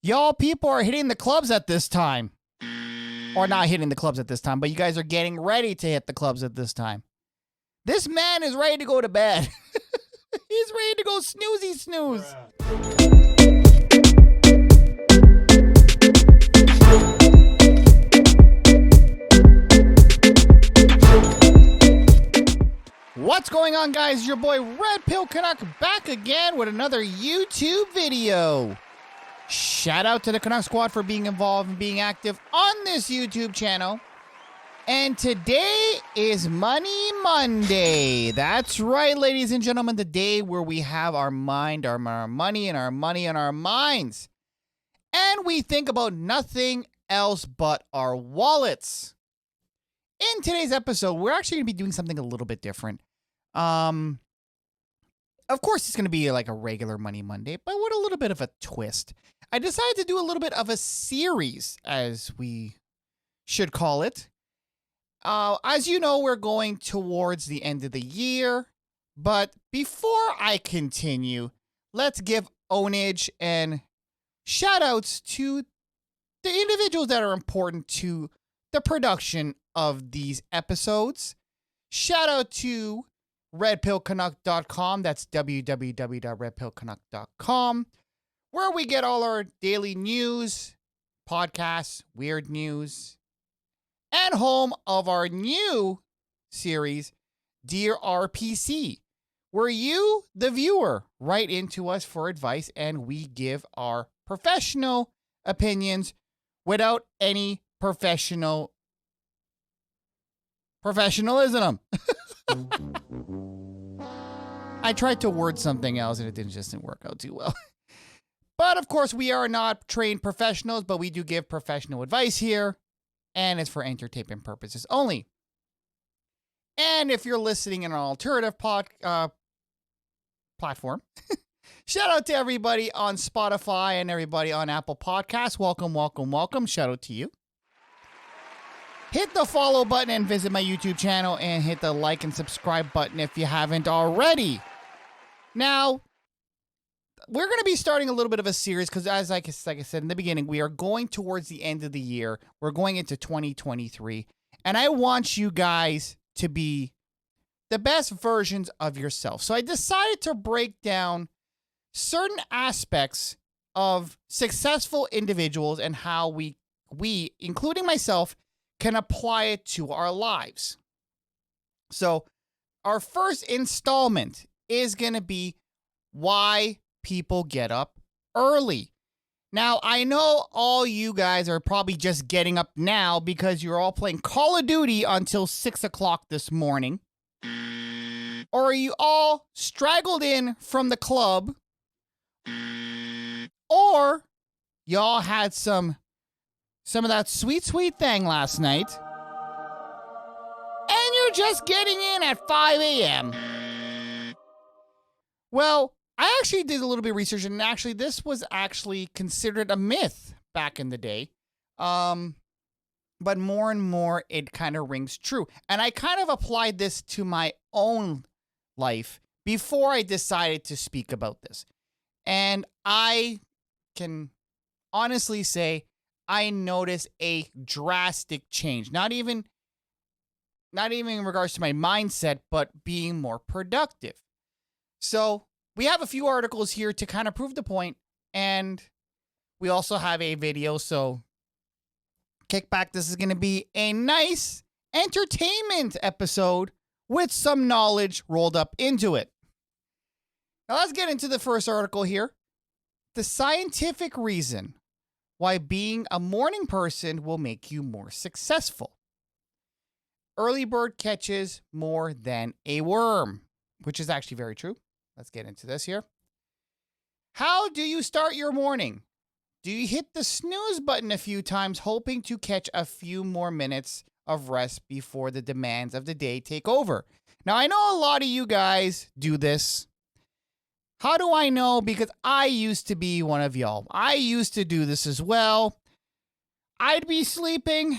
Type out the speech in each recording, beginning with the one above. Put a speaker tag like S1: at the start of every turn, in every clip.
S1: Y'all, people are hitting the clubs at this time. Or not hitting the clubs at this time, but you guys are getting ready to hit the clubs at this time. This man is ready to go to bed. He's ready to go snoozy snooze. What's going on, guys? Your boy RedpillCanuck back again with another YouTube video. Shout out to the Canuck Squad for being involved and being active on this YouTube channel. And today is Money Monday. That's right, ladies and gentlemen, the day where we have our mind, our money, and our money on our minds. And we think about nothing else but our wallets. In today's episode, we're actually going to be doing something a little bit different. Of course, it's going to be like a regular Money Monday, but with a little bit of a twist. I decided to do a little bit of a series, as we should call it. As you know, we're going towards the end of the year, but before I continue, let's give ownage and shout outs to the individuals that are important to the production of these episodes. Shout out to RedpillCanuck.com. That's www.RedpillCanuck.com, where we get all our daily news, podcasts, weird news, and home of our new series, Dear RPC, where you, the viewer, write into us for advice and we give our professional opinions without any professionalism. I tried to word something else and it didn't work out too well. But of course, we are not trained professionals, but we do give professional advice here, and it's for entertainment purposes only. And if you're listening in an alternative platform, shout out to everybody on Spotify and everybody on Apple Podcasts. Welcome, welcome, welcome. Shout out to you. Hit the follow button and visit my YouTube channel, and hit the like and subscribe button if you haven't already. Now, we're going to be starting a little bit of a series because, like I said in the beginning, we are going towards the end of the year. We're going into 2023, and I want you guys to be the best versions of yourself. So I decided to break down certain aspects of successful individuals and how we, including myself, can apply it to our lives. So our first installment is going to be why people get up early. Now, I know all you guys are probably just getting up now because you're all playing Call of Duty until 6 o'clock this morning. Or are you all straggled in from the club? Or y'all had some of that sweet, sweet thing last night, and you're just getting in at 5 a.m. Well, I actually did a little bit of research, and actually this was actually considered a myth back in the day. But more and more, it kind of rings true. And I kind of applied this to my own life before I decided to speak about this. And I can honestly say I noticed a drastic change. Not even in regards to my mindset, but being more productive. So we have a few articles here to kind of prove the point, and we also have a video. So kick back. This is going to be a nice entertainment episode with some knowledge rolled up into it. Now let's get into the first article here. The scientific reason why being a morning person will make you more successful. Early bird catches more than a worm, which is actually very true. Let's get into this here. How do you start your morning? Do you hit the snooze button a few times, hoping to catch a few more minutes of rest before the demands of the day take over? Now, I know a lot of you guys do this. How do I know? Because I used to be one of y'all. I used to do this as well. I'd be sleeping.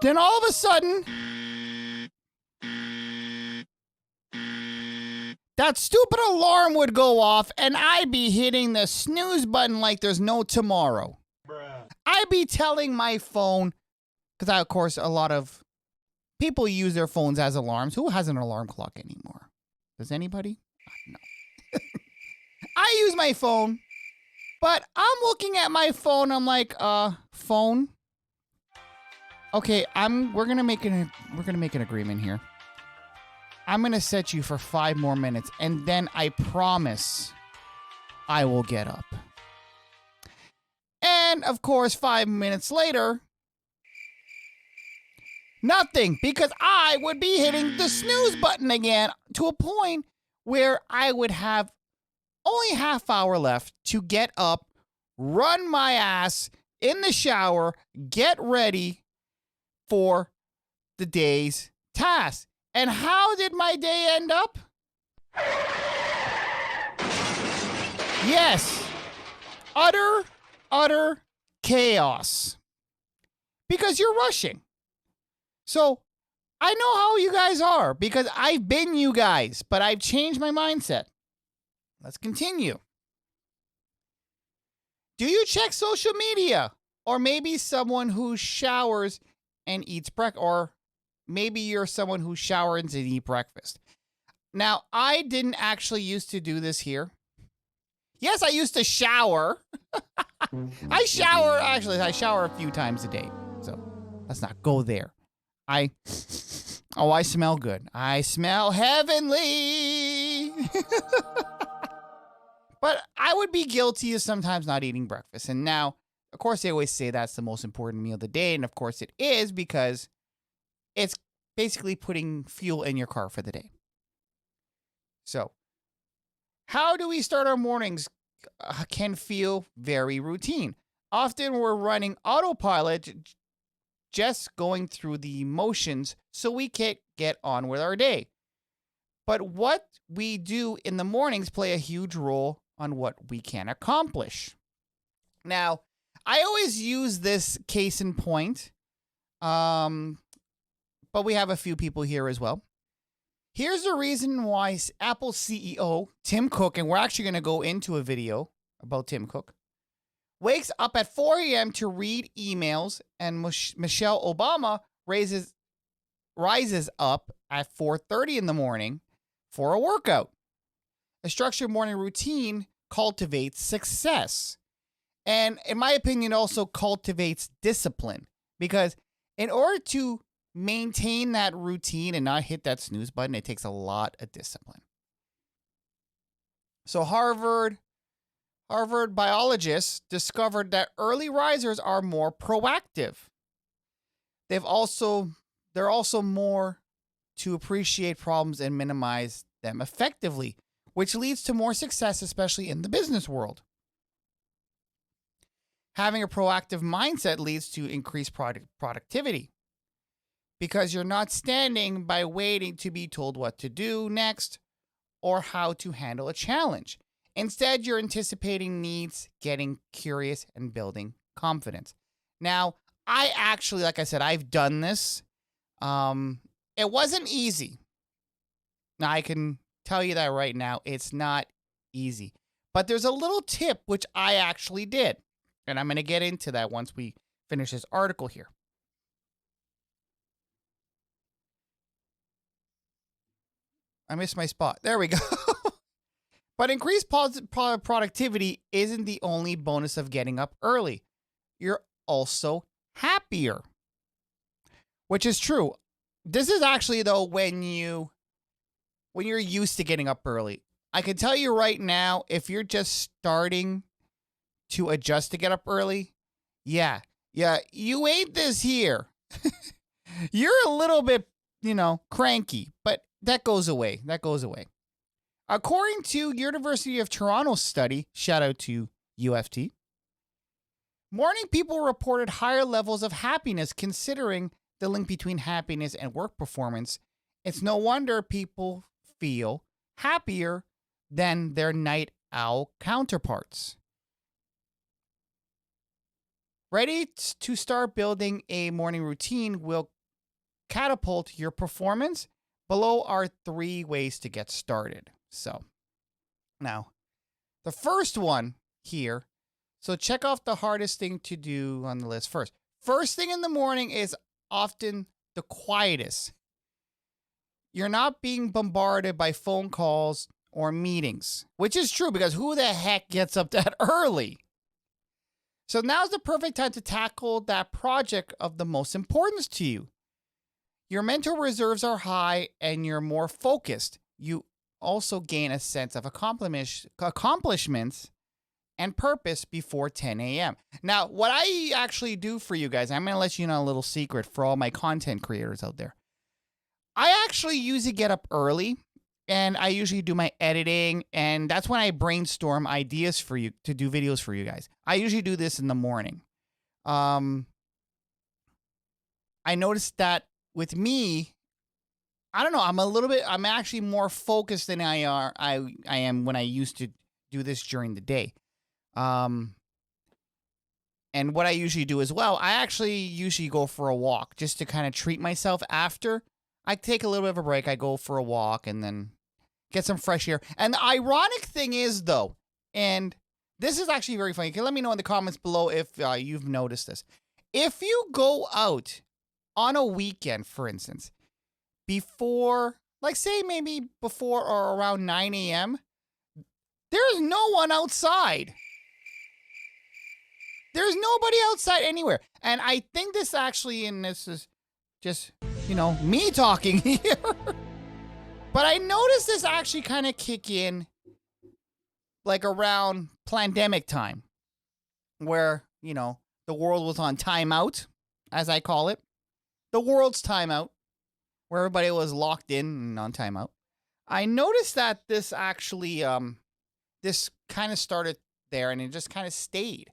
S1: Then all of a sudden, that stupid alarm would go off and I'd be hitting the snooze button like there's no tomorrow. I'd be telling my phone, because of course a lot of people use their phones as alarms. Who has an alarm clock anymore? Does anybody? No. I use my phone, but I'm looking at my phone. I'm like, phone. Okay, we're gonna make an agreement here. I'm gonna set you for 5 more minutes, and then I promise I will get up. And of course, 5 minutes later, nothing, because I would be hitting the snooze button again to a point where I would have only half hour left to get up, run my ass in the shower, get ready for the day's task. And how did my day end up? Yes, utter chaos. Because you're rushing. So I know how you guys are because I've been you guys, but I've changed my mindset. Let's continue. Do you check social media? Or maybe someone who showers and eats breakfast, or maybe you're someone who showers and eats breakfast. Now, I didn't actually used to do this here. Yes, I used to shower. I shower a few times a day. So let's not go there. I smell good. I smell heavenly. But I would be guilty of sometimes not eating breakfast. And now, of course, they always say that's the most important meal of the day. And of course it is, because it's basically putting fuel in your car for the day. So, how do we start our mornings? Can feel very routine. Often we're running autopilot, just going through the motions so we can get on with our day. But what we do in the mornings play a huge role on what we can accomplish. Now, I always use this case in point, but we have a few people here as well. Here's the reason why Apple CEO Tim Cook, and we're actually going to go into a video about Tim Cook, wakes up at 4 a.m. to read emails, and Michelle Obama rises up at 4:30 in the morning for a workout. A structured morning routine cultivates success. And in my opinion, also cultivates discipline. Because in order to maintain that routine and not hit that snooze button, it takes a lot of discipline. So Harvard biologists discovered that early risers are more proactive. They're also more to appreciate problems and minimize them effectively, which leads to more success, especially in the business world. Having a proactive mindset leads to increased productivity, because you're not standing by waiting to be told what to do next or how to handle a challenge. Instead, you're anticipating needs, getting curious, and building confidence. Now, I actually, like I said, I've done this. It wasn't easy. Now, I can tell you that right now, it's not easy. But there's a little tip which I actually did. And I'm going to get into that once we finish this article here. I missed my spot. There we go. But increased productivity isn't the only bonus of getting up early. You're also happier, which is true. This is actually, though, when you're used to getting up early. I can tell you right now, if you're just starting to adjust to get up early, yeah, you ain't this here. You're a little bit, cranky, but that goes away. According to University of Toronto study, shout out to UFT, morning people reported higher levels of happiness. Considering the link between happiness and work performance, it's no wonder people feel happier than their night owl counterparts. Ready to start building a morning routine will catapult your performance? Below are 3 ways to get started. So now the first one here. So check off the hardest thing to do on the list first. First thing in the morning is often the quietest. You're not being bombarded by phone calls or meetings, which is true because who the heck gets up that early? So now's the perfect time to tackle that project of the most importance to you. Your mental reserves are high and you're more focused. You also gain a sense of accomplishments and purpose before 10 a.m. Now, what I actually do for you guys, I'm going to let you know a little secret for all my content creators out there. I actually usually get up early and I usually do my editing, and that's when I brainstorm ideas for you to do videos for you guys. I usually do this in the morning. I noticed that with me, I don't know, I'm actually more focused than I am when I used to do this during the day. And what I usually do as well, I actually usually go for a walk just to kind of treat myself after. I take a little bit of a break. I go for a walk and then get some fresh air. And the ironic thing is, though, and this is actually very funny. You can let me know in the comments below if you've noticed this. If you go out on a weekend, for instance, before, like say maybe before or around 9 a.m., there's no one outside. There's nobody outside anywhere. And I think this actually, and this is just, me talking here. But I noticed this actually kind of kick in like around pandemic time where, the world was on timeout, as I call it. The world's timeout, where everybody was locked in and on timeout. I noticed that this actually, this kind of started there and it just kind of stayed.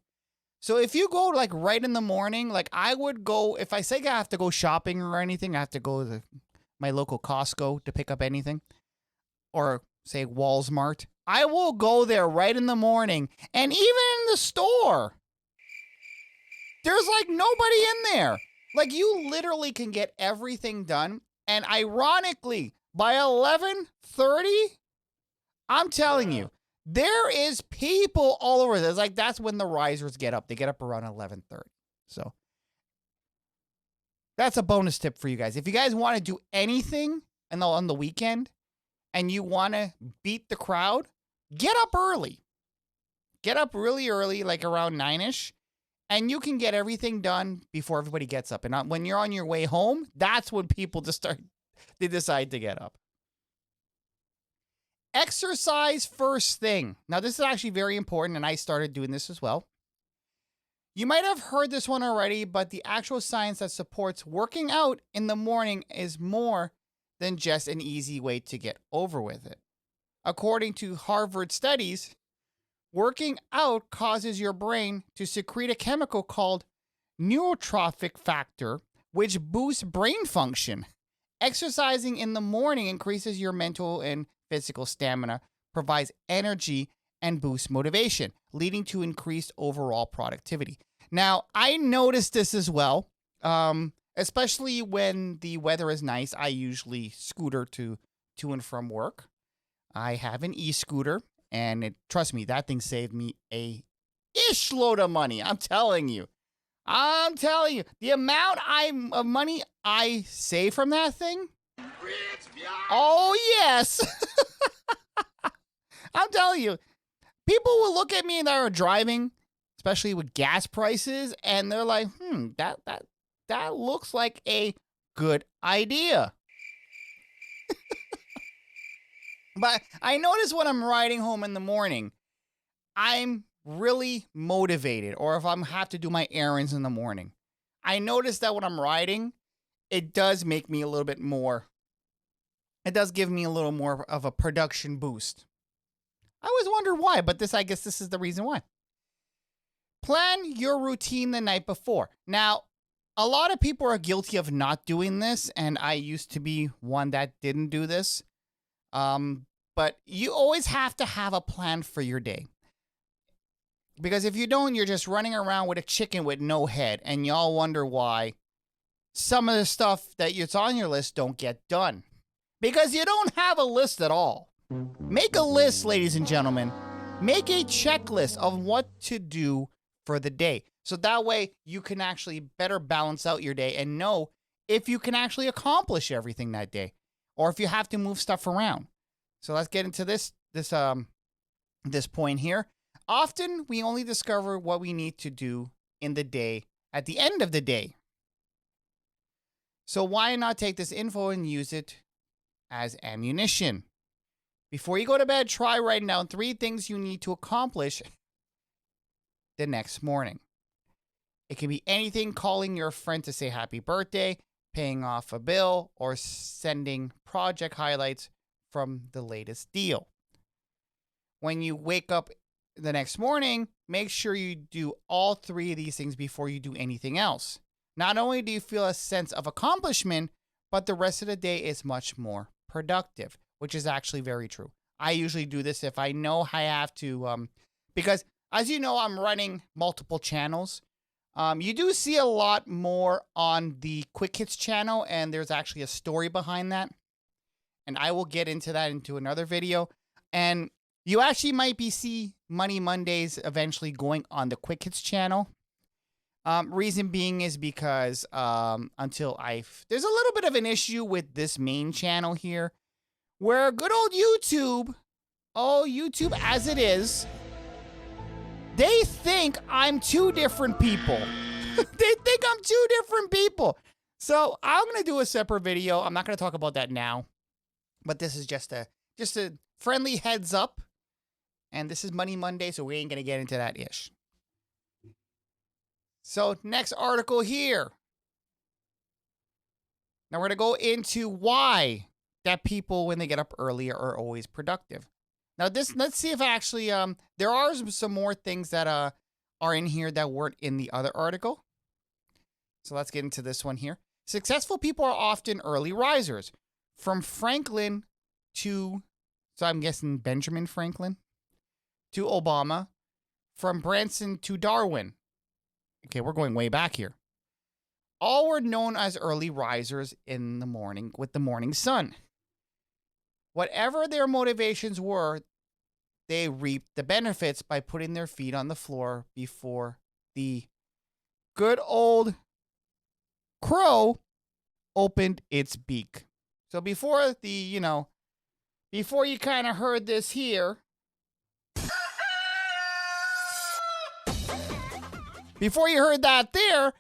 S1: So if you go like right in the morning, like I would go, if I say I have to go shopping or anything, I have to go to my local Costco to pick up anything, or say Walmart, I will go there right in the morning. And even in the store, there's like nobody in there. Like you literally can get everything done. And ironically, by 11:30, I'm telling you, there is people all over this. Like that's when the risers get up. They get up around 11:30. So that's a bonus tip for you guys. If you guys want to do anything on the weekend and you want to beat the crowd, get up early. Get up really early, like around 9ish, and you can get everything done before everybody gets up. And when you're on your way home, that's when people they decide to get up. Exercise first thing. Now, this is actually very important, and I started doing this as well. You might have heard this one already, but the actual science that supports working out in the morning is more than just an easy way to get over with it. According to Harvard studies, working out causes your brain to secrete a chemical called neurotrophic factor, which boosts brain function. Exercising in the morning increases your mental and physical stamina, provides energy, and boosts motivation, leading to increased overall productivity. Now, I noticed this as well, especially when the weather is nice. I usually scooter to and from work. I have an e-scooter, and trust me, that thing saved me a ish load of money. I'm telling you, the amount of money I save from that thing. Oh, yes. I'm telling you, people will look at me that are driving, especially with gas prices, and they're like, that looks like a good idea. But I notice when I'm riding home in the morning, I'm really motivated, or if I have to do my errands in the morning, I notice that when I'm riding, it does make me a little bit more. It does give me a little more of a production boost. I always wondered why, but I guess this is the reason why. Plan your routine the night before. Now, a lot of people are guilty of not doing this, and I used to be one that didn't do this. But you always have to have a plan for your day. Because if you don't, you're just running around with a chicken with no head, and y'all wonder why some of the stuff that's on your list don't get done. Because you don't have a list at all. Make a list, ladies and gentlemen. Make a checklist of what to do for the day. So that way you can actually better balance out your day and know if you can actually accomplish everything that day or if you have to move stuff around. So let's get into this point here. Often we only discover what we need to do in the day at the end of the day. So why not take this info and use it as ammunition? Before you go to bed, try writing down 3 things you need to accomplish the next morning. It can be anything: calling your friend to say happy birthday, paying off a bill, or sending project highlights from the latest deal. When you wake up the next morning, make sure you do all 3 of these things before you do anything else. Not only do you feel a sense of accomplishment, but the rest of the day is much more productive, which is actually very true. I usually do this if I know I have to, because as you know, I'm running multiple channels. You do see a lot more on the Quick Hits channel, and there's actually a story behind that. And I will get into that into another video. And you actually might see Money Mondays eventually going on the Quick Hits channel. Reason being is because there's a little bit of an issue with this main channel here, where good old YouTube as it is, they think I'm 2 different people. They think I'm 2 different people. So I'm going to do a separate video. I'm not going to talk about that now, but this is just a friendly heads up. And this is Money Monday, so we ain't going to get into that ish. So next article here. Now we're going to go into why that people, when they get up earlier, are always productive. Now let's see if actually there are some more things that are in here that weren't in the other article. So let's get into this one here. Successful people are often early risers. From Franklin to, so I'm guessing Benjamin Franklin, to Obama. From Branson to Darwin. Okay, we're going way back here. All were known as early risers in the morning with the morning sun. Whatever their motivations were, they reaped the benefits by putting their feet on the floor before the good old crow opened its beak. So before you kind of heard this here, before you heard that there,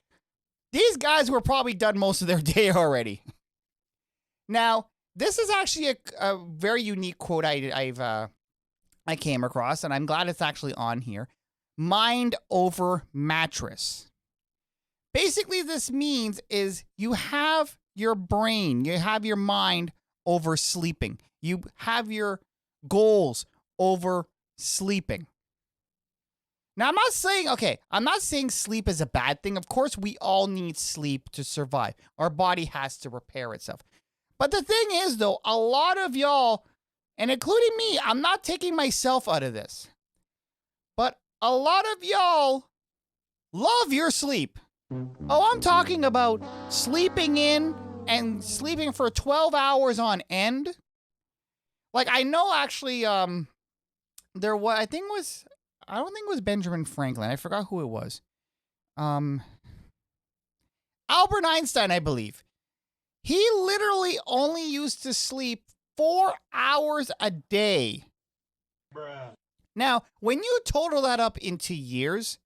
S1: these guys were probably done most of their day already. Now, this is actually a very unique quote I came across, and I'm glad it's actually on here. Mind over mattress. Basically, this means is you have your brain, you have your mind over sleeping. You have your goals over sleeping. Now, I'm not saying sleep is a bad thing. Of course, we all need sleep to survive. Our body has to repair itself. But the thing is, though, a lot of y'all, and including me, I'm not taking myself out of this, but a lot of y'all love your sleep. Oh, I'm talking about sleeping in and sleeping for 12 hours on end. Like, I know actually, I don't think it was Benjamin Franklin. I forgot who it was. Albert Einstein, I believe. He literally only used to sleep 4 hours a day. Bruh. Now, when you total that up into years,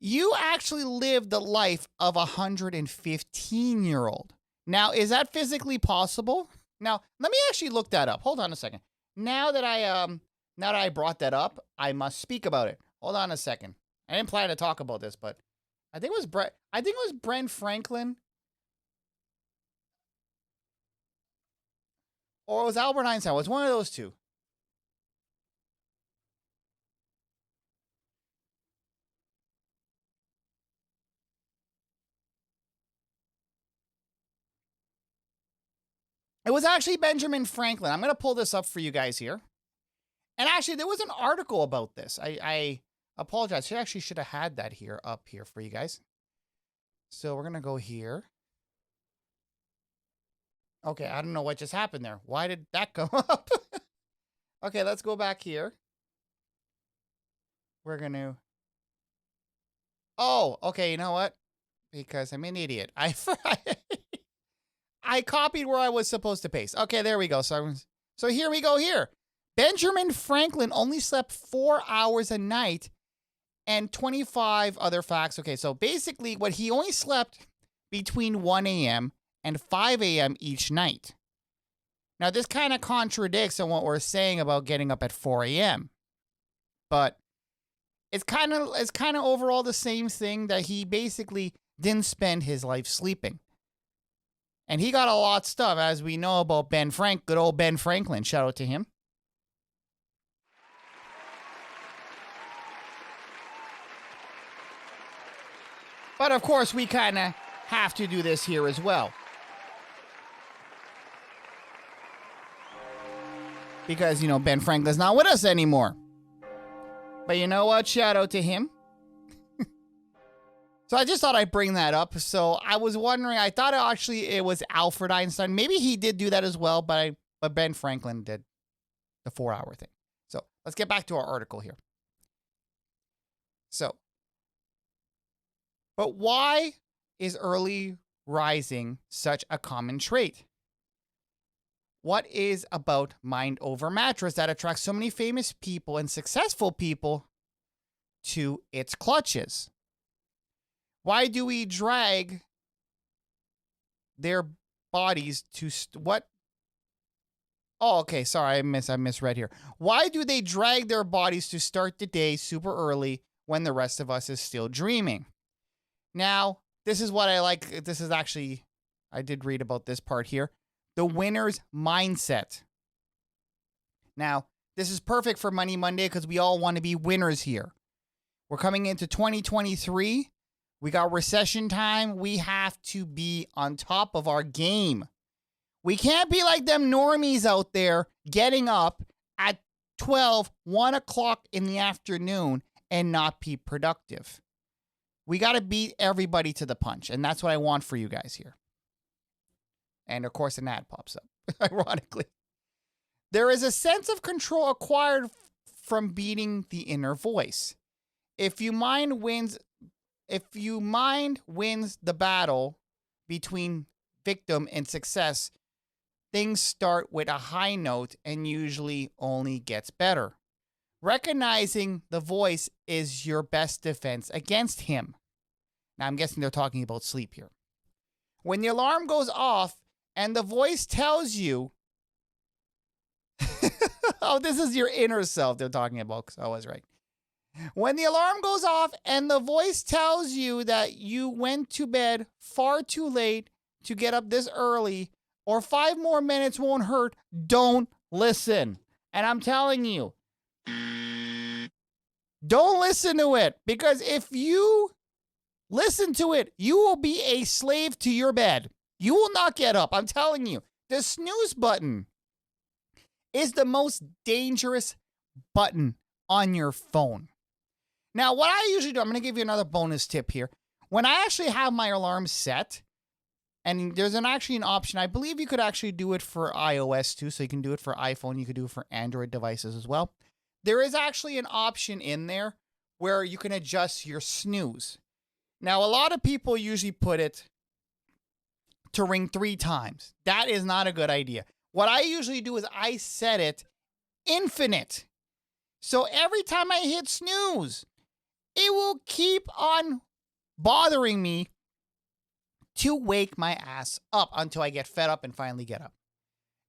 S1: you actually lived the life of a 115-year-old. Now, is that physically possible? Now, let me actually look that up. Hold on a second. Now that I brought that up, I must speak about it. Hold on a second. I didn't plan to talk about this, but I think it was Brent Franklin. Or it was Albert Einstein. It was one of those two. It was actually Benjamin Franklin. I'm going to pull this up for you guys here. And actually, there was an article about this. I apologize. I actually should have had that up here for you guys. So we're going to go here. Okay, I don't know what just happened there. Why did that go up? Okay, let's go back here. We're going to... Oh, okay, you know what? Because I'm an idiot. I copied where I was supposed to paste. Okay, there we go. So here we go here. Benjamin Franklin only slept 4 hours a night and 25 other facts. Okay, so basically what he only slept between 1 a.m. and 5 a.m. each night. Now, this kind of contradicts on what we're saying about getting up at 4 a.m. But it's kind of overall the same thing, that he basically didn't spend his life sleeping. And he got a lot of stuff, as we know about good old Ben Franklin. Shout out to him. But of course, we kind of have to do this here as well. Because, Ben Franklin's not with us anymore. But you know what? Shout out to him. So I just thought I'd bring that up. So I was wondering, I thought actually it was Alfred Einstein. Maybe he did do that as well, but Ben Franklin did the 4-hour thing. So let's get back to our article here. So, but why is early rising such a common trait? What is about mind over mattress that attracts so many famous people and successful people to its clutches? Why do we drag their bodies to what? Oh, okay. Sorry, I misread here. Why do they drag their bodies to start the day super early when the rest of us is still dreaming? Now, this is what I like. This is actually, I did read about this part here. The winner's mindset. Now, this is perfect for Money Monday because we all want to be winners here. We're coming into 2023. We got recession time. We have to be on top of our game. We can't be like them normies out there getting up at 1 o'clock in the afternoon and not be productive. We got to beat everybody to the punch, and that's what I want for you guys here. And of course, an ad pops up, ironically. There is a sense of control acquired from beating the inner voice. If your mind wins the battle between victim and success, things start with a high note and usually only gets better. Recognizing the voice is your best defense against him. Now, I'm guessing they're talking about sleep here. When the alarm goes off and the voice tells you, oh, this is your inner self they're talking about, because I was right. When the alarm goes off and the voice tells you that you went to bed far too late to get up this early, or 5 more minutes won't hurt, don't listen. And I'm telling you, don't listen to it, because if you listen to it, you will be a slave to your bed. You will not get up. I'm telling you, the snooze button is the most dangerous button on your phone. Now, what I usually do, I'm going to give you another bonus tip here. When I actually have my alarm set, and there's actually an option, I believe you could actually do it for iOS too, so you can do it for iPhone, you could do it for Android devices as well. There is actually an option in there where you can adjust your snooze. Now, a lot of people usually put it to ring 3 times. That is not a good idea. What I usually do is I set it infinite. So every time I hit snooze, it will keep on bothering me to wake my ass up until I get fed up and finally get up.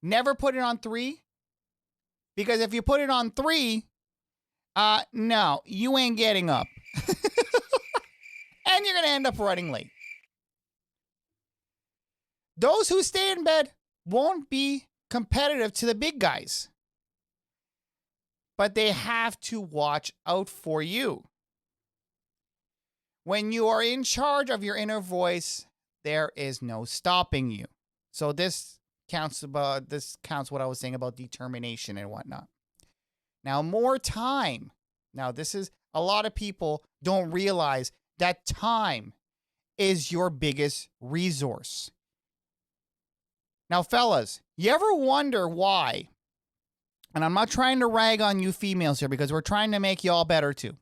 S1: Never put it on 3, because if you put it on 3, no, you ain't getting up. And you're going to end up running late. Those who stay in bed won't be competitive to the big guys, but they have to watch out for you. When you are in charge of your inner voice, there is no stopping you. So this counts what I was saying about determination and whatnot. Now, more time. Now, this is, a lot of people don't realize that time is your biggest resource. Now, fellas, you ever wonder why And I'm not trying to rag on you females here because we're trying to make y'all better too.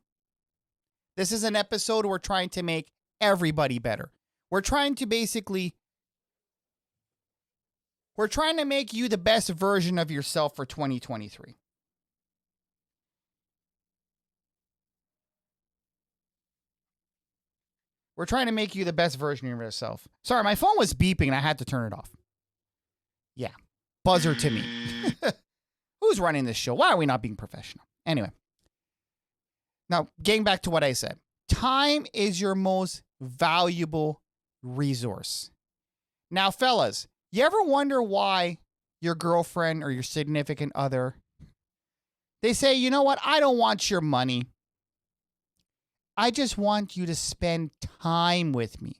S1: This is an episode where we're trying to make everybody better. We're trying to make you the best version of yourself for 2023. We're trying to make you the best version of yourself. Sorry, my phone was beeping and I had to turn it off. Yeah, buzzer to me. Who's running this show? Why are we not being professional? Anyway. Now, getting back to what I said. Time is your most valuable resource. Now, fellas, you ever wonder why your girlfriend or your significant other, they say, you know what? I don't want your money. I just want you to spend time with me.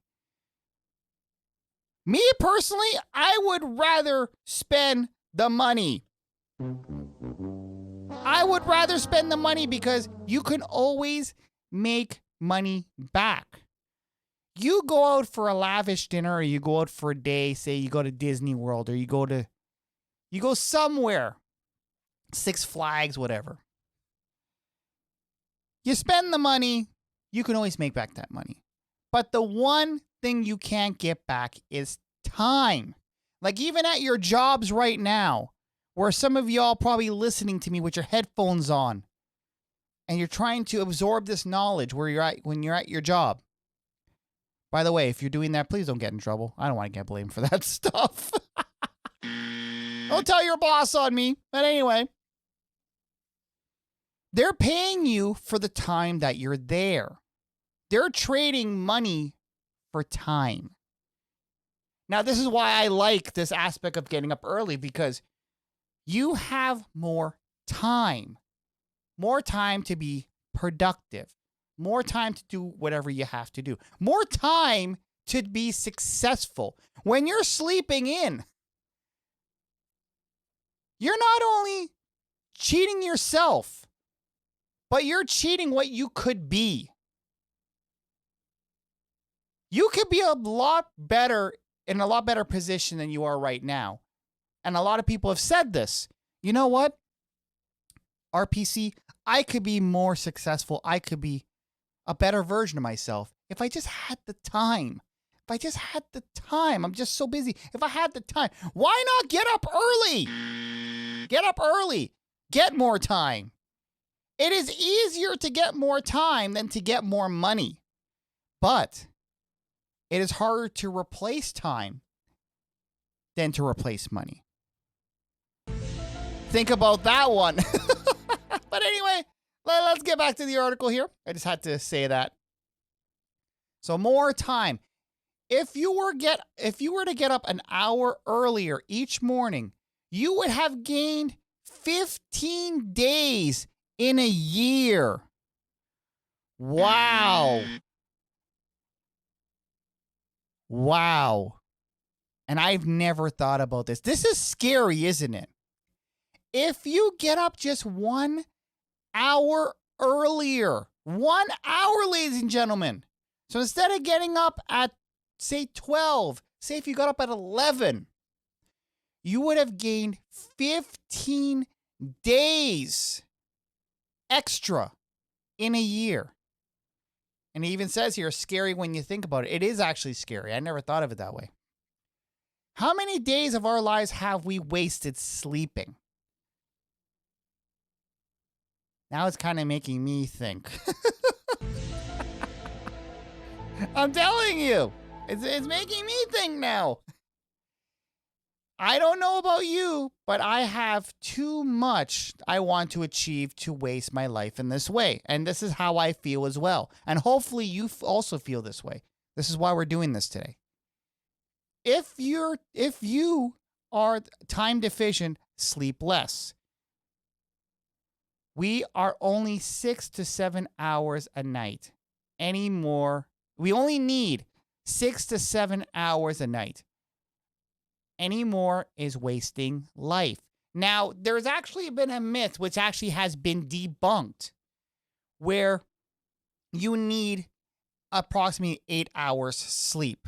S1: Me personally, I would rather spend the money. I would rather spend the money because you can always make money back. You go out for a lavish dinner or you go out for a day, say you go to Disney World or you go somewhere, Six Flags, whatever. You spend the money, you can always make back that money. But the one thing you can't get back is time. Like even at your jobs right now, where some of y'all probably listening to me with your headphones on and you're trying to absorb this knowledge where you're at when you're at your job. By the way, if you're doing that, please don't get in trouble. I don't want to get blamed for that stuff. Don't tell your boss on me. But anyway, they're paying you for the time that you're there. They're trading money for time. Now, this is why I like this aspect of getting up early because you have more time to be productive, more time to do whatever you have to do, more time to be successful. When you're sleeping in, you're not only cheating yourself, but you're cheating what you could be. You could be in a lot better position than you are right now. And a lot of people have said this. You know what? RPC, I could be more successful. I could be a better version of myself if I just had the time. I'm just so busy. If I had the time, why not get up early? Get up early. Get more time. It is easier to get more time than to get more money. But it is harder to replace time than to replace money. Think about that one. But anyway, let's get back to the article here. I just had to say that. So more time. If you were to get up an hour earlier each morning, you would have gained 15 days in a year. Wow. And I've never thought about this. This is scary, isn't it? If you get up just 1 hour earlier, 1 hour, ladies and gentlemen. So instead of getting up at, say, 12, say if you got up at 11, you would have gained 15 days extra in a year. And it even says here, scary when you think about it. It is actually scary. I never thought of it that way. How many days of our lives have we wasted sleeping? Now it's kind of making me think. I'm telling you, it's making me think now. I don't know about you, but I have too much I want to achieve to waste my life in this way. And this is how I feel as well. And hopefully you also feel this way. This is why we're doing this today. If you are time deficient, sleep less. We are only 6 to 7 hours a night anymore. We only need 6 to 7 hours a night. Any more is wasting life. Now, there's actually been a myth which actually has been debunked where you need approximately 8 hours sleep.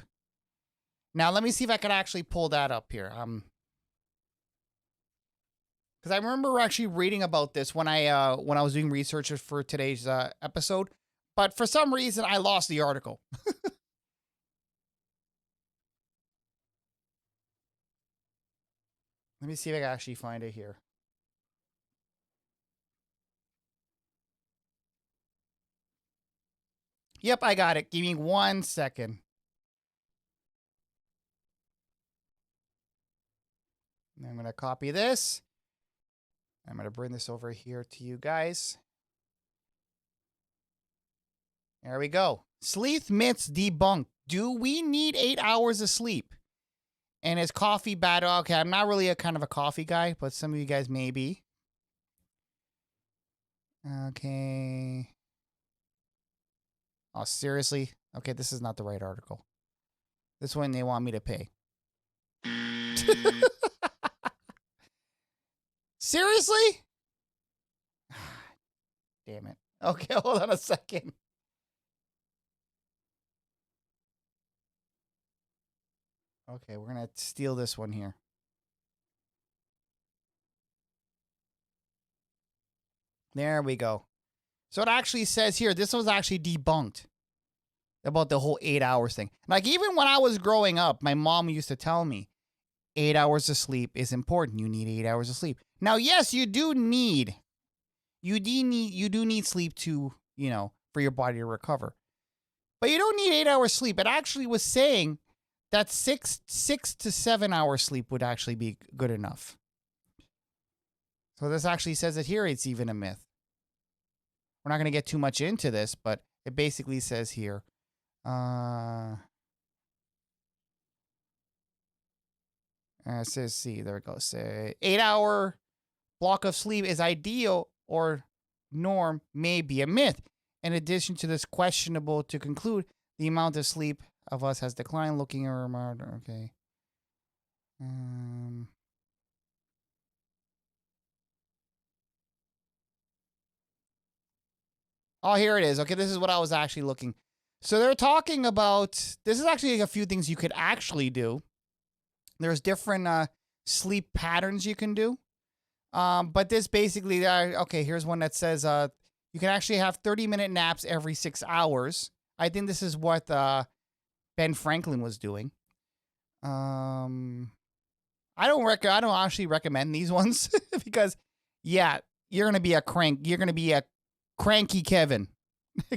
S1: Now, let me see if I can actually pull that up here. because I remember actually reading about this when I was doing research for today's episode, but for some reason I lost the article. Let me see if I can actually find it here. Yep, I got it. Give me 1 second. I'm going to copy this. I'm going to bring this over here to you guys. There we go. Sleep myths debunked. Do we need 8 hours of sleep? And is coffee bad? Okay, I'm not really a kind of a coffee guy, but some of you guys may be. Okay. Oh, seriously? Okay, this is not the right article. This one they want me to pay. Seriously? Damn it. Okay, hold on a second. Okay, we're going to steal this one here. There we go. So it actually says here, this was actually debunked about the whole 8 hours thing. Like, even when I was growing up, my mom used to tell me 8 hours of sleep is important. You need 8 hours of sleep. Now, yes, you do need sleep to, for your body to recover. But you don't need 8 hours sleep. It actually was saying that 6 to 7 hours sleep would actually be good enough. So this actually says it here. It's even a myth. We're not going to get too much into this, but it basically says here. It says, see, there it goes. Say 8 hour block of sleep is ideal or norm may be a myth. In addition to this, questionable to conclude the amount of sleep of us has declined. Looking around, okay. Oh, here it is. Okay, this is what I was actually looking. So they're talking about, this is actually a few things you could actually do. There's different sleep patterns you can do. But this basically, okay, here's one that says you can actually have 30-minute naps every 6 hours. I think this is what Ben Franklin was doing. I don't actually recommend these ones because, yeah, you're gonna be a cranky Kevin,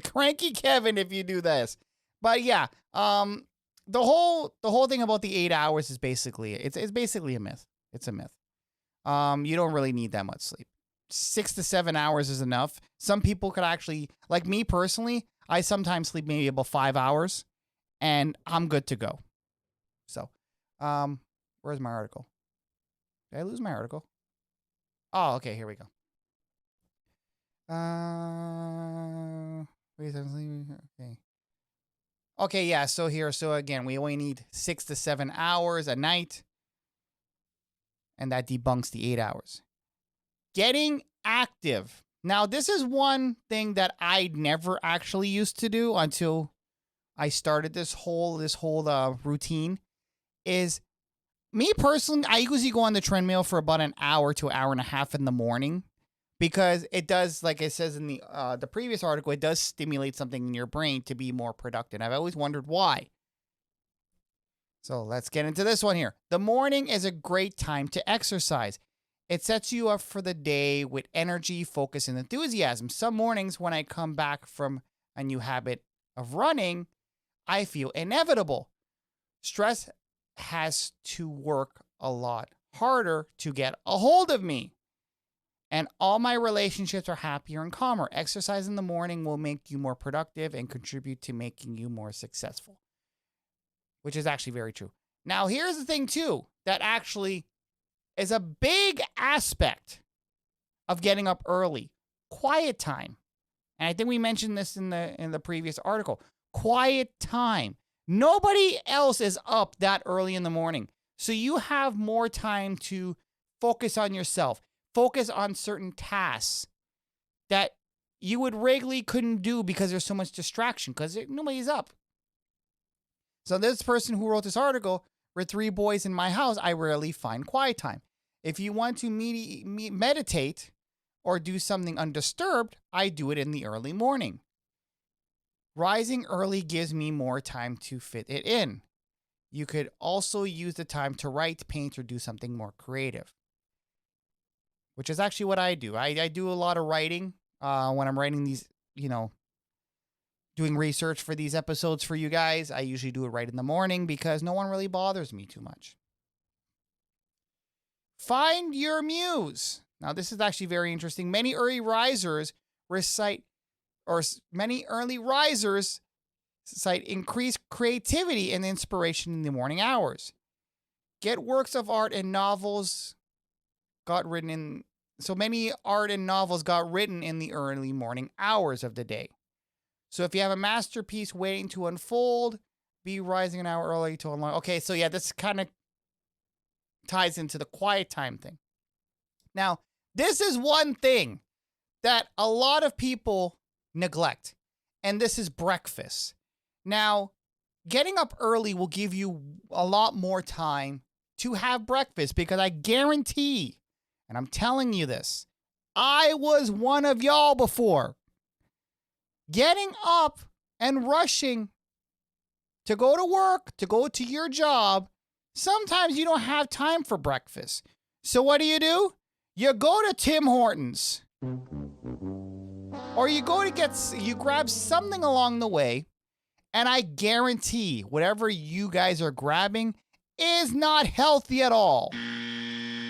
S1: cranky Kevin if you do this. But yeah, the whole thing about the 8 hours is basically it's basically a myth. It's a myth. You don't really need that much sleep. 6 to 7 hours is enough. Some people could actually, like me personally, I sometimes sleep maybe about 5 hours, and I'm good to go. So, where's my article? Did I lose my article? Oh, okay, here we go. Okay. Okay, yeah, so again, we only need 6 to 7 hours a night, and that debunks the 8 hours. Getting active. Now, this is one thing that I never actually used to do until I started this whole routine. Is me personally, I usually go on the treadmill for about an hour to an hour and a half in the morning, because it does, like it says in the previous article, it does stimulate something in your brain to be more productive. I've always wondered why. So let's get into this one here. The morning is a great time to exercise. It sets you up for the day with energy, focus, and enthusiasm. Some mornings when I come back from a new habit of running, I feel inevitable. Stress has to work a lot harder to get a hold of me. And all my relationships are happier and calmer. Exercise in the morning will make you more productive and contribute to making you more successful. Which is actually very true. Now, here's the thing, too, that actually is a big aspect of getting up early. Quiet time. And I think we mentioned this in the previous article. Quiet time. Nobody else is up that early in the morning. So you have more time to focus on yourself. Focus on certain tasks that you would regularly couldn't do because there's so much distraction, because nobody's up. So this person who wrote this article, with 3 boys in my house, I rarely find quiet time. If you want to meditate or do something undisturbed, I do it in the early morning. Rising early gives me more time to fit it in. You could also use the time to write, paint, or do something more creative, which is actually what I do. I do a lot of writing when I'm writing these, doing research for these episodes for you guys. I usually do it right in the morning because no one really bothers me too much. Find your muse. Now, this is actually very interesting. Many early risers cite increased creativity and inspiration in the morning hours. Get works of art and novels so many art and novels got written in the early morning hours of the day. So if you have a masterpiece waiting to unfold, be rising an hour early to unlock. Okay, so yeah, this kind of ties into the quiet time thing. Now, this is one thing that a lot of people neglect, and this is breakfast. Now, getting up early will give you a lot more time to have breakfast because I guarantee, and I'm telling you this, I was one of y'all before. Getting up and rushing to go to work, to go to your job, sometimes you don't have time for breakfast. So what do? You go to Tim Hortons. Or you grab something along the way, and I guarantee whatever you guys are grabbing is not healthy at all.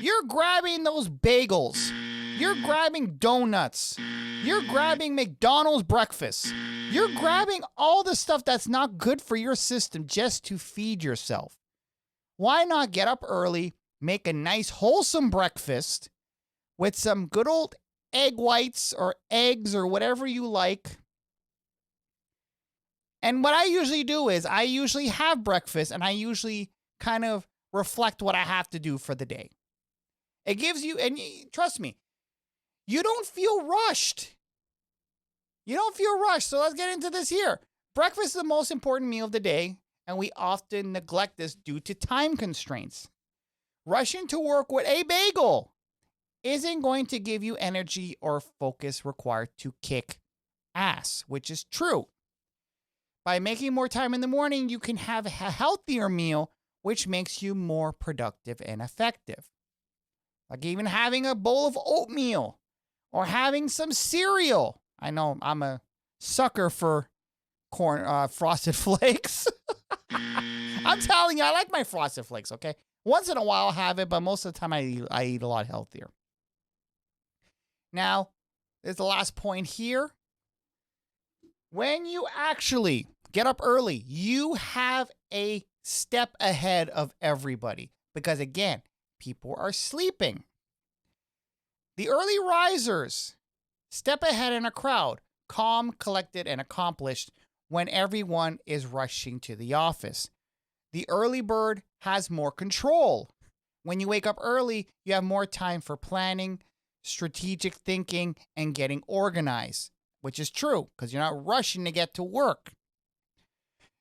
S1: You're grabbing those bagels. You're grabbing donuts. You're grabbing McDonald's breakfast. You're grabbing all the stuff that's not good for your system just to feed yourself. Why not get up early, make a nice wholesome breakfast with some good old egg whites or eggs or whatever you like. And what I usually do is I usually have breakfast and I usually kind of reflect what I have to do for the day. It gives you, and trust me, you don't feel rushed. You don't feel rushed. So let's get into this here. Breakfast is the most important meal of the day, and we often neglect this due to time constraints. Rushing to work with a bagel isn't going to give you energy or focus required to kick ass, which is true. By making more time in the morning, you can have a healthier meal, which makes you more productive and effective. Like even having a bowl of oatmeal or having some cereal. I know I'm a sucker for Frosted Flakes. I'm telling you, I like my Frosted Flakes, okay? Once in a while I'll have it, but most of the time I eat a lot healthier. Now, there's the last point here. When you actually get up early, you have a step ahead of everybody. Because again, people are sleeping. The early risers step ahead in a crowd, calm, collected, and accomplished when everyone is rushing to the office. The early bird has more control. When you wake up early, you have more time for planning, strategic thinking, and getting organized, which is true because you're not rushing to get to work.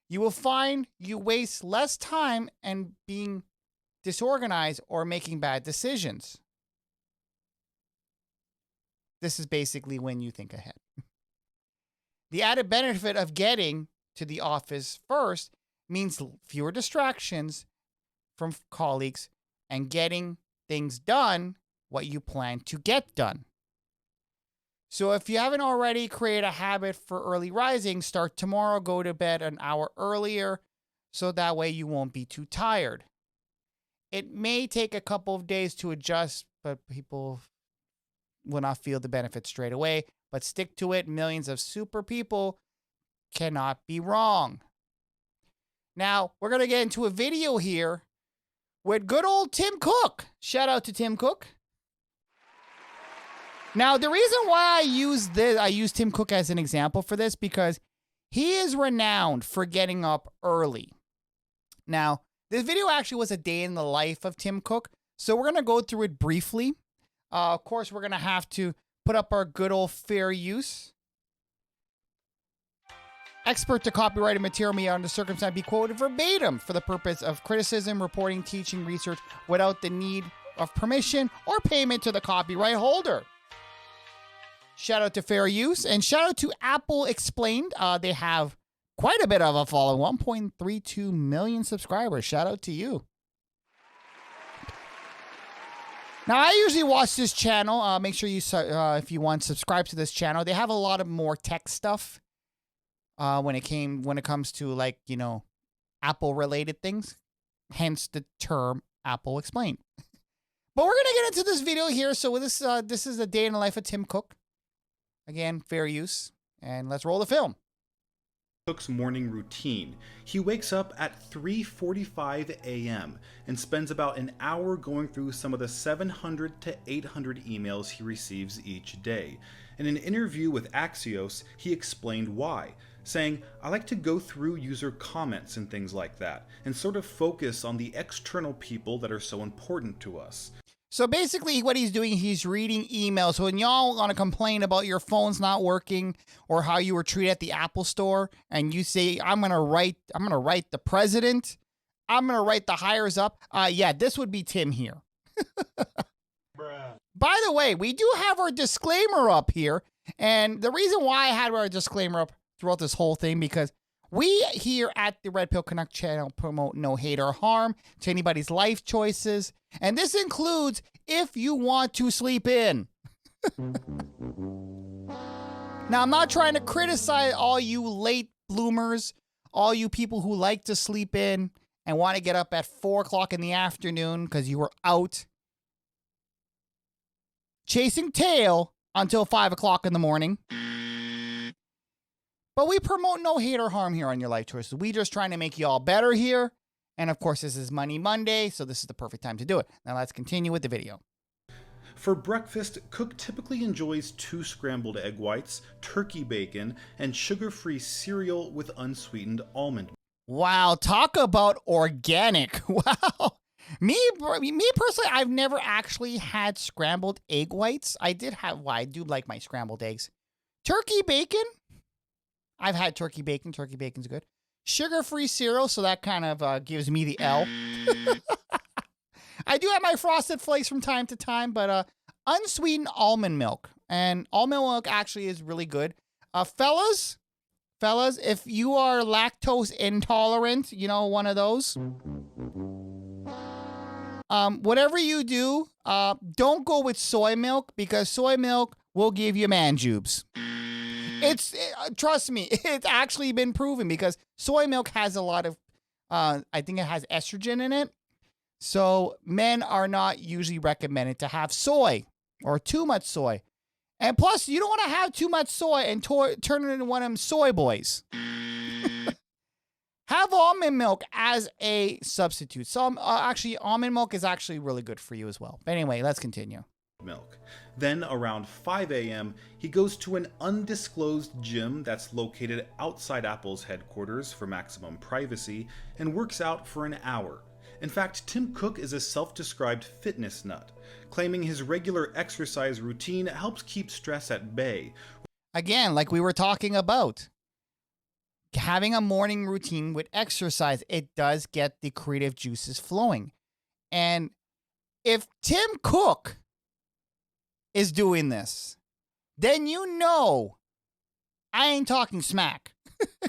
S1: You will find you waste less time and being disorganized or making bad decisions. This is basically when you think ahead. The added benefit of getting to the office first means fewer distractions from colleagues and getting things done what you plan to get done. So if you haven't already created a habit for early rising, start tomorrow, go to bed an hour earlier so that way you won't be too tired. It may take a couple of days to adjust, but people will not feel the benefits straight away. But stick to it. Millions of super people cannot be wrong. Now, we're going to get into a video here with good old Tim Cook. Shout out to Tim Cook. Now, the reason why I use Tim Cook as an example for this, because he is renowned for getting up early. Now, this video actually was a day in the life of Tim Cook, so we're going to go through it briefly. Of course, we're going to have to put up our good old fair use. Expert to copyrighted material may under circumstance be quoted verbatim for the purpose of criticism, reporting, teaching, research, without the need of permission or payment to the copyright holder. Shout out to Fair Use and shout out to Apple Explained. They have quite a bit of a following, 1.32 million subscribers. Shout out to you. Now, I usually watch this channel. Make sure you, if you want, subscribe to this channel. They have a lot of more tech stuff when it comes to, like, you know, Apple-related things. Hence the term Apple Explained. But we're gonna get into this video here. So this is a day in the life of Tim Cook. Again, fair use. And let's roll the film.
S2: Cook's morning routine. He wakes up at 3:45 a.m. and spends about an hour going through some of the 700 to 800 emails he receives each day. In an interview with Axios, he explained why, saying, "I like to go through user comments and things like that, and sort of focus on the external people that are so important to us."
S1: So basically what he's doing, he's reading emails. So when y'all want to complain about your phone's not working or how you were treated at the Apple store and you say, I'm going to write the president, I'm going to write the hires up. Yeah, this would be Tim here. By the way, we do have our disclaimer up here. And the reason why I had our disclaimer up throughout this whole thing, because we here at the RedpillCanuck channel promote no hate or harm to anybody's life choices. And this includes if you want to sleep in. Now, I'm not trying to criticize all you late bloomers, all you people who like to sleep in and want to get up at 4 o'clock in the afternoon because you were out chasing tail until 5 o'clock in the morning. But we promote no hate or harm here on your life choices. We just trying to make you all better here. And of course, this is Money Monday, so this is the perfect time to do it. Now let's continue with the video.
S2: For breakfast, Cook typically enjoys 2 scrambled egg whites, turkey bacon, and sugar-free cereal with unsweetened almond.
S1: Wow, talk about organic. Wow. Me personally, I've never actually had scrambled egg whites. I do like my scrambled eggs. Turkey bacon. I've had turkey bacon. Turkey bacon's good. Sugar-free cereal, so that kind of gives me the L. I do have my Frosted Flakes from time to time, but unsweetened almond milk. And almond milk actually is really good. Fellas, if you are lactose intolerant, you know, one of those. Whatever you do, don't go with soy milk because soy milk will give you man jubes. Trust me, it's actually been proven because soy milk has a lot of, I think it has estrogen in it. So men are not usually recommended to have soy or too much soy. And plus, you don't want to have too much soy and turn it into one of them soy boys. Have almond milk as a substitute. So actually, almond milk is actually really good for you as well. But anyway, let's continue.
S2: Milk. Then around 5 a.m., he goes to an undisclosed gym that's located outside Apple's headquarters for maximum privacy and works out for an hour. In fact, Tim Cook is a self-described fitness nut, claiming his regular exercise routine helps keep stress at bay.
S1: Again, like we were talking about, having a morning routine with exercise, it does get the creative juices flowing. And if Tim Cook is doing this, then you know I ain't talking smack.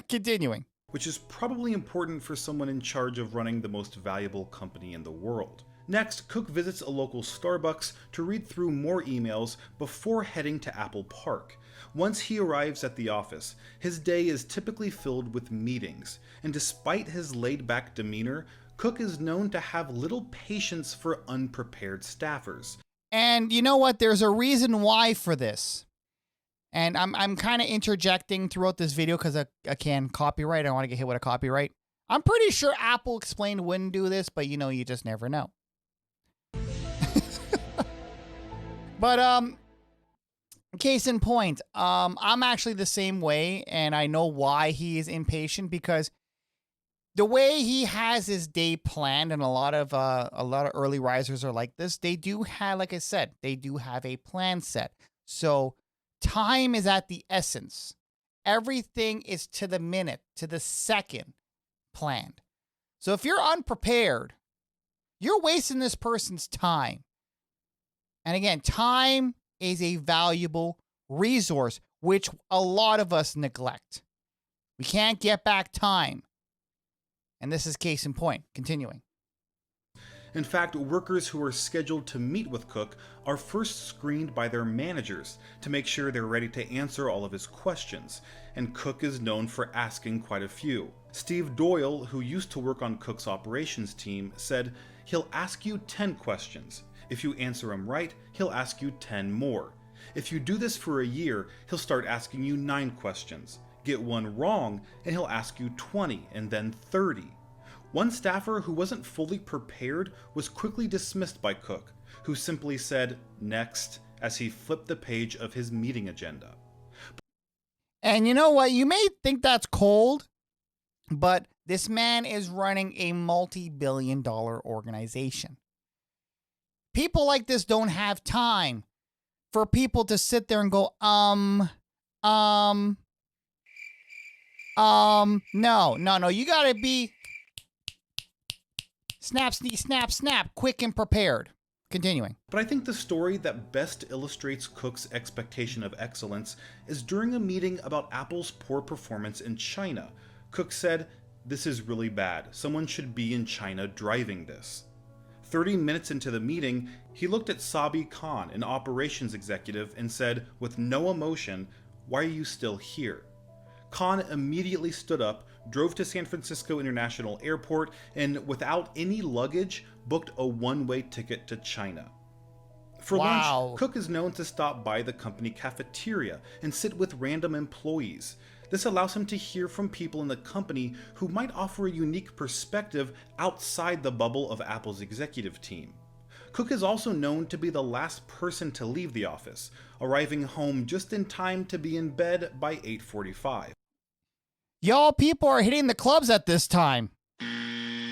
S1: Continuing.
S2: Which is probably important for someone in charge of running the most valuable company in the world. Next, Cook visits a local Starbucks to read through more emails before heading to Apple Park. Once he arrives at the office, his day is typically filled with meetings, and despite his laid-back demeanor, Cook is known to have little patience for unprepared staffers.
S1: And you know what? There's a reason why for this. And I'm kind of interjecting throughout this video because I can copyright. I don't want to get hit with a copyright. I'm pretty sure Apple Explained wouldn't do this, but you know, you just never know. But case in point, I'm actually the same way, and I know why he is impatient because the way he has his day planned, and a lot of early risers are like this. They do have, like I said, they do have a plan set. So time is at the essence. Everything is to the minute, to the second planned. So if you're unprepared, you're wasting this person's time. And again, time is a valuable resource, which a lot of us neglect. We can't get back time. And this is case in point. Continuing.
S2: In fact, workers who are scheduled to meet with Cook are first screened by their managers to make sure they're ready to answer all of his questions, and Cook is known for asking quite a few. Steve Doyle, who used to work on Cook's operations team, said, "He'll ask you 10 questions. If you answer them right, he'll ask you 10 more. If you do this for a year, he'll start asking you 9 questions. Get one wrong, and he'll ask you 20 and then 30. One staffer who wasn't fully prepared was quickly dismissed by Cook, who simply said, "Next," as he flipped the page of his meeting agenda.
S1: And you know what? You may think that's cold, but this man is running a multi-billion-dollar organization. People like this don't have time for people to sit there and go, no. You gotta be snap, snap, snap, quick and prepared. Continuing.
S2: But I think the story that best illustrates Cook's expectation of excellence is during a meeting about Apple's poor performance in China. Cook said, "This is really bad. Someone should be in China driving this." 30 minutes into the meeting, he looked at Sabi Khan, an operations executive, and said, with no emotion, "Why are you still here?" Khan immediately stood up, drove to San Francisco International Airport, and without any luggage, booked a one-way ticket to China. For lunch, Cook is known to stop by the company cafeteria and sit with random employees. This allows him to hear from people in the company who might offer a unique perspective outside the bubble of Apple's executive team. Cook is also known to be the last person to leave the office, arriving home just in time to be in bed by 8:45.
S1: Y'all people are hitting the clubs at this time.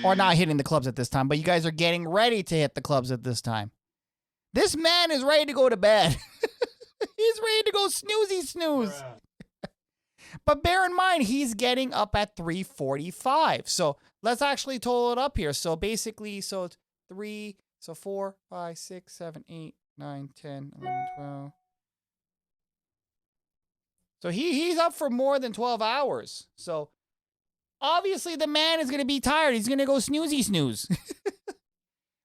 S1: Or not hitting the clubs at this time, but you guys are getting ready to hit the clubs at this time. This man is ready to go to bed. He's ready to go snooze. But bear in mind, he's getting up at 3:45. So let's actually total it up here. So basically, so it's 3, so 4, 5, 6, 7, 8, 9, 10, 11, 12. So he's up for more than 12 hours. So obviously the man is going to be tired. He's going to go snooze.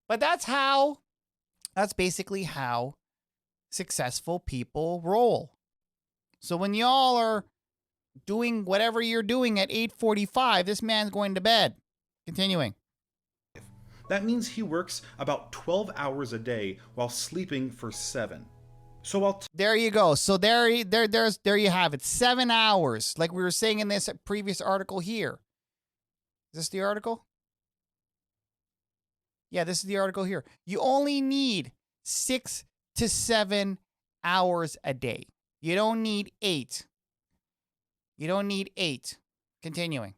S1: But that's basically how successful people roll. So when y'all are doing whatever you're doing at 8:45, this man's going to bed. Continuing.
S2: That means he works about 12 hours a day while sleeping for 7. So
S1: there you go. So there you have it. 7 hours, like we were saying in this previous article here. Is this the article? Yeah, this is the article here. You only need 6 to 7 hours a day. You don't need 8. Continuing.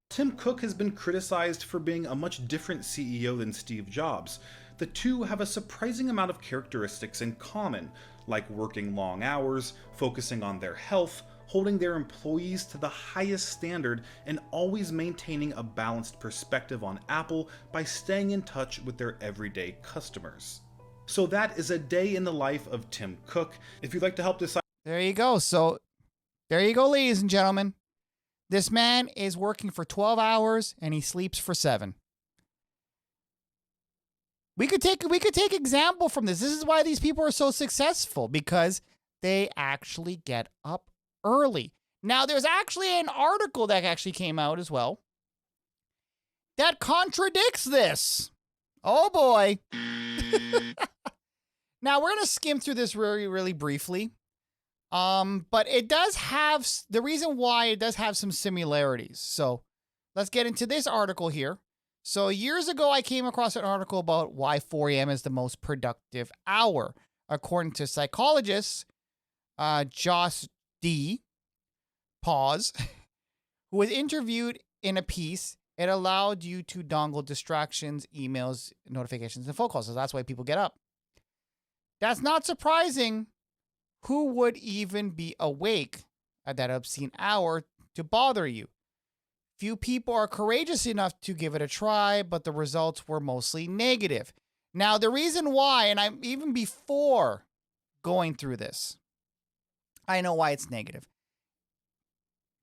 S2: Tim Cook has been criticized for being a much different CEO than Steve Jobs. The two have a surprising amount of characteristics in common, like working long hours, focusing on their health, holding their employees to the highest standard, and always maintaining a balanced perspective on Apple by staying in touch with their everyday customers. So that is a day in the life of Tim Cook. If you'd like to help decide...
S1: There you go. So there you go, ladies and gentlemen. This man is working for 12 hours and he sleeps for 7. We could take example from this. This is why these people are so successful, because they actually get up early. Now, there's actually an article that actually came out as well that contradicts this. Oh boy. Now, we're going to skim through this really, really briefly. But it does have, the reason why it does have some similarities. So let's get into this article here. So years ago, I came across an article about why 4 a.m. is the most productive hour. According to psychologist Josh D. Pause, who was interviewed in a piece, it allowed you to dongle distractions, emails, notifications, and phone calls. So that's why people get up. That's not surprising. Who would even be awake at that obscene hour to bother you? Few people are courageous enough to give it a try, but the results were mostly negative. Now, the reason why, and I'm even before going through this, I know why it's negative.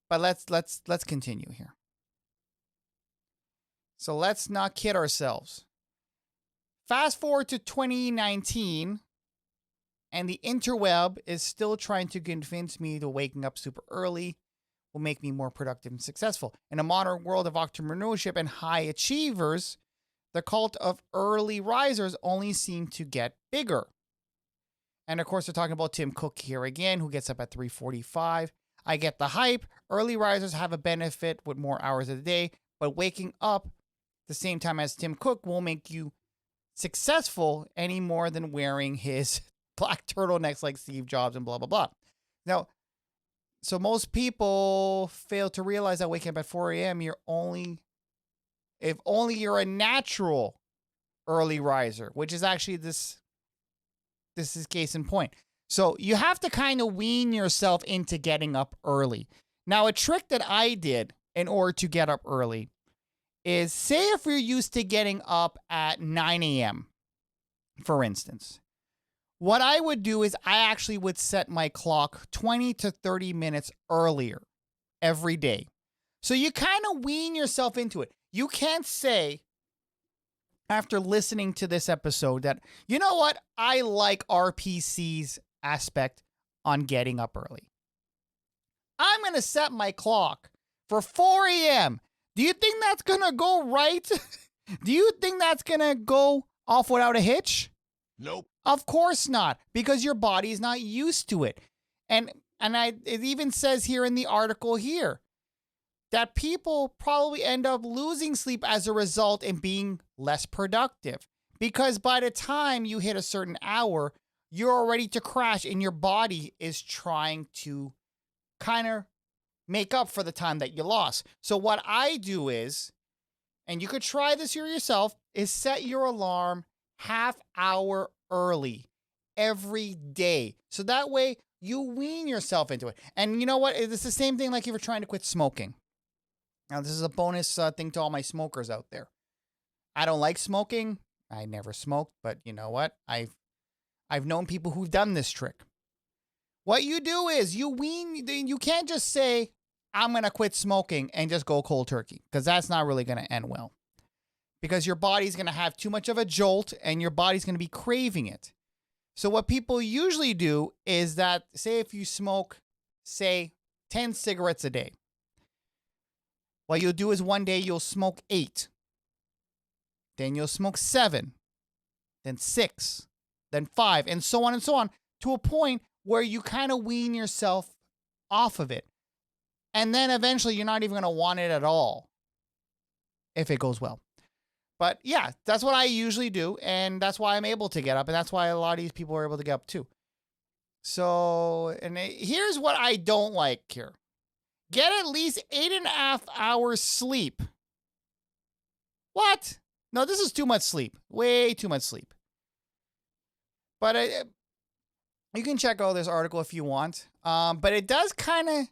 S1: But let's continue here. So let's not kid ourselves. Fast forward to 2019, and the interweb is still trying to convince me that waking up super early will make me more productive and successful. In a modern world of entrepreneurship and high achievers, the cult of early risers only seem to get bigger. And of course, they're talking about Tim Cook here again, who gets up at 3:45. I get the hype. Early risers have a benefit with more hours of the day, but waking up the same time as Tim Cook won't make you successful any more than wearing his black turtlenecks like Steve Jobs and blah, blah, blah. Now, so most people fail to realize that waking up at 4 a.m., if only you're a natural early riser, which is actually this is case in point. So you have to kind of wean yourself into getting up early. Now, a trick that I did in order to get up early is, say if you're used to getting up at 9 a.m., for instance, what I would do is I actually would set my clock 20 to 30 minutes earlier every day. So you kind of wean yourself into it. You can't say, after listening to this episode, that, you know what, I like RPC's aspect on getting up early. I'm going to set my clock for 4 a.m. Do you think that's going to go right? Do you think that's going to go off without a hitch?
S3: Nope.
S1: Of course not, because your body is not used to it. And it even says here in the article here that people probably end up losing sleep as a result and being less productive. Because by the time you hit a certain hour, you're ready to crash and your body is trying to kind of make up for the time that you lost. So what I do is, and you could try this here yourself, is set your alarm half hour early every day. So that way you wean yourself into it. And you know what? It's the same thing like if you're trying to quit smoking. Now, this is a bonus thing to all my smokers out there. I don't like smoking. I never smoked, but you know what? I've known people who've done this trick. What you do is you can't just say, I'm going to quit smoking and just go cold turkey, because that's not really going to end well. Because your body's going to have too much of a jolt and your body's going to be craving it. So what people usually do is that, say if you smoke, say 10 cigarettes a day. What you'll do is one day you'll smoke 8. Then you'll smoke 7. Then 6. Then 5. And so on, to a point where you kind of wean yourself off of it. And then eventually you're not even going to want it at all, if it goes well. But yeah, that's what I usually do. And that's why I'm able to get up. And that's why a lot of these people are able to get up too. So, and here's what I don't like here. Get at least 8.5 hours sleep. What? No, this is too much sleep. Way too much sleep. But you can check out this article if you want. But it does kind of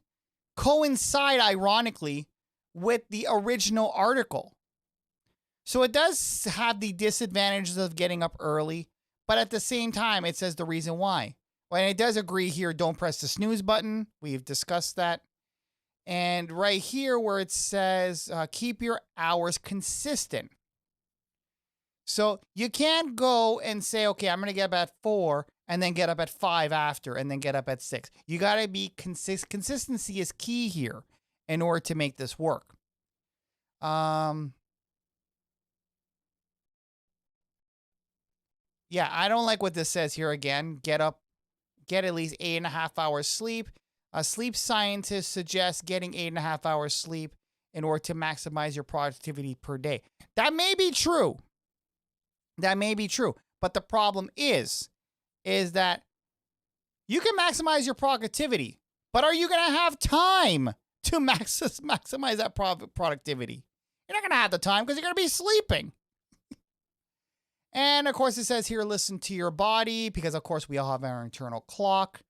S1: coincide, ironically, with the original article. So it does have the disadvantages of getting up early, but at the same time, it says the reason why. Well, and it does agree here, don't press the snooze button. We've discussed that. And right here where it says, keep your hours consistent. So you can't go and say, okay, I'm going to get up at 4 and then get up at 5 after and then get up at 6. You got to be consistency is key here in order to make this work. Yeah, I don't like what this says here again. Get at least 8.5 hours sleep. A sleep scientist suggests getting 8.5 hours sleep in order to maximize your productivity per day. That may be true. That may be true. But the problem is that you can maximize your productivity, but are you going to have time to maximize that productivity? You're not going to have the time because you're going to be sleeping. And of course, it says here, listen to your body, because of course we all have our internal clock.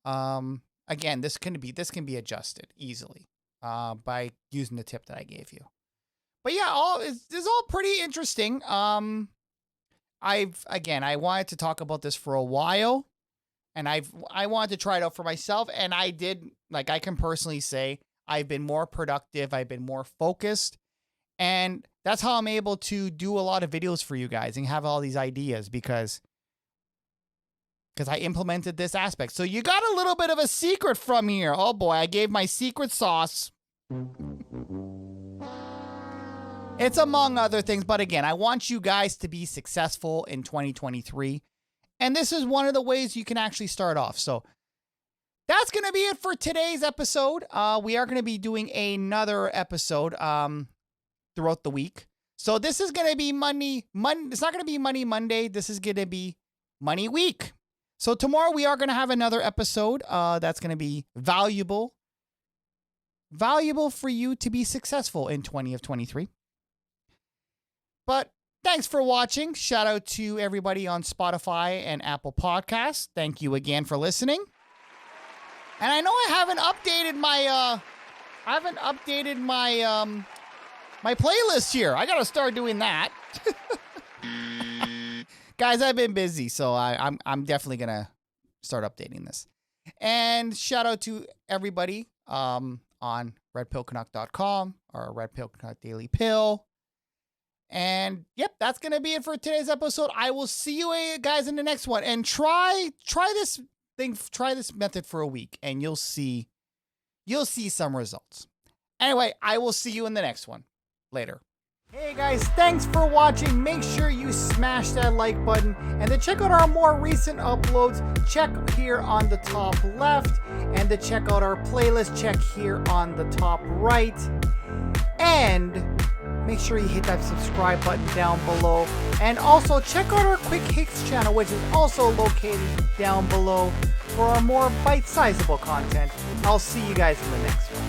S1: Again, this can be adjusted easily by using the tip that I gave you. But yeah, this is all pretty interesting. I wanted to talk about this for a while, and I wanted to try it out for myself, and I did. Like, I can personally say I've been more productive, I've been more focused, and that's how I'm able to do a lot of videos for you guys and have all these ideas because I implemented this aspect. So you got a little bit of a secret from here. Oh boy, I gave my secret sauce. It's among other things, but again, I want you guys to be successful in 2023. And this is one of the ways you can actually start off. So that's going to be it for today's episode. We are going to be doing another episode throughout the week. So this is going to be Money. It's not going to be Money Monday. This is going to be Money Week. So tomorrow we are going to have another episode that's going to be valuable for you to be successful in 2023. But thanks for watching. Shout out to everybody on Spotify and Apple Podcasts. Thank you again for listening. And I know I haven't updated my my playlist here. I got to start doing that. Guys, I've been busy, so I'm definitely going to start updating this. And shout out to everybody on RedpillCanuck.com or RedpillCanuck Daily Pill. And yep, that's going to be it for today's episode. I will see you guys in the next one. And try this method for a week and you'll see some results. Anyway, I will see you in the next one. Later. Hey guys, thanks for watching. Make sure you smash that like button. And to check out our more recent uploads, check here on the top left. And to check out our playlist, check here on the top right. And make sure you hit that subscribe button down below. And also check out our Quick Hits channel, which is also located down below for our more bite-sizable content. I'll see you guys in the next one.